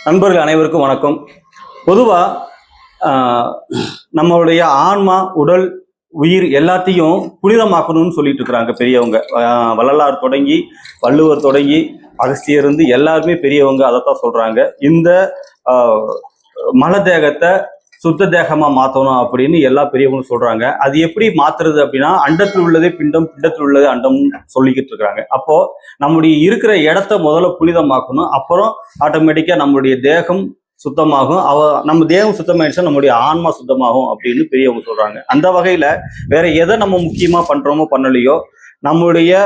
நண்பர்கள் அனைவருக்கும் வணக்கம். பொதுவா நம்மளுடைய ஆன்மா, உடல், உயிர் எல்லாத்தையும் புனிதமாக்கணும்னு சொல்லிட்டு இருக்கிறாங்க பெரியவங்க. வள்ளலார் தொடங்கி வள்ளுவர் தொடங்கி அகஸ்தியர் இருந்து எல்லாருமே பெரியவங்க அதைத்தான் சொல்றாங்க. இந்த மல தேகத்தை சுத்த தேகமா மாத்தணும் அப்படின்னு எல்லா பெரியவங்களும் சொல்றாங்க. அது எப்படி மாத்துறது அப்படின்னா, அண்டத்தில் உள்ளதே பிண்டம், பிண்டத்தில் உள்ளதே அண்டம் சொல்லிக்கிட்டு இருக்காங்க. அப்போ நம்முடைய இருக்கிற இடத்த முதல்ல புனிதமாக்கணும். அப்புறம் ஆட்டோமேட்டிக்கா நம்மளுடைய தேகம் சுத்தமாகும். நம்ம தேகம் சுத்தமாயிடுச்சா நம்முடைய ஆன்மா சுத்தமாகும் அப்படின்னு பெரியவங்க சொல்றாங்க. அந்த வகையில வேற எதை நம்ம முக்கியமா பண்றோமோ பண்ணலையோ, நம்மளுடைய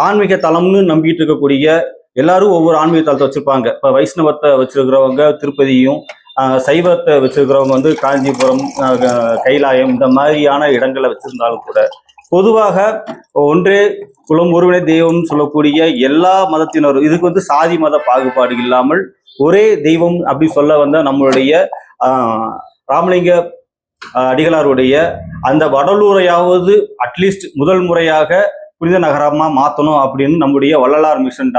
ஆன்மீக தலம்னு நம்பிட்டு இருக்கக்கூடிய எல்லாரும் ஒவ்வொரு ஆன்மீக தலத்தை வச்சிருப்பாங்க. இப்ப வைஷ்ணவத்தை வச்சிருக்கிறவங்க திருப்பதியும், சைவத்தை வச்சிருக்கிறவங்க வந்து காஞ்சிபுரம், கைலாயம் இந்த மாதிரியான இடங்களை வச்சிருந்தாலும் கூட பொதுவாக ஒன்றே குலம் ஒருவனே தெய்வம் சொல்லக்கூடிய எல்லா மதத்தினரும் இதுக்கு வந்து சாதி மத பாகுபாடு இல்லாமல் ஒரே தெய்வம் அப்படி சொல்ல வந்த நம்மளுடைய ராமலிங்க அடிகளாருடைய அந்த வடலூரையாவது அட்லீஸ்ட் முதல் முறையாக புனித நகரமா மாற்றணும் அப்படின்னு நம்முடைய வள்ளலார் மிஷன்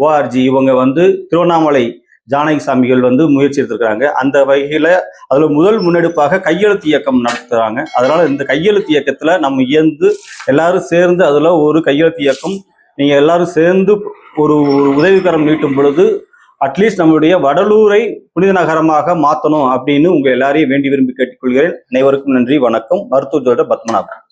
.org இவங்க வந்து திருவண்ணாமலை ஜானகி சாமிகள் வந்து முயற்சி எடுத்திருக்கிறாங்க. அந்த வகையில அதுல முதல் முன்னெடுப்பாக கையெழுத்து இயக்கம் நடத்துறாங்க. அதனால இந்த கையெழுத்து இயக்கத்துல நம்ம எல்லாரும் சேர்ந்து அதுல ஒரு கையெழுத்து இயக்கம் நீங்க எல்லாரும் சேர்ந்து ஒரு உதவிக்கரம் நீட்டும் பொழுது அட்லீஸ்ட் நம்மளுடைய வடலூரை புனித நகரமாக மாற்றணும் அப்படின்னு உங்க எல்லாரையும் வேண்டி விரும்பி கேட்டுக்கொள்கிறேன். அனைவருக்கும் நன்றி, வணக்கம். மருத்துவ ஜோதிடர் பத்மநாபன்.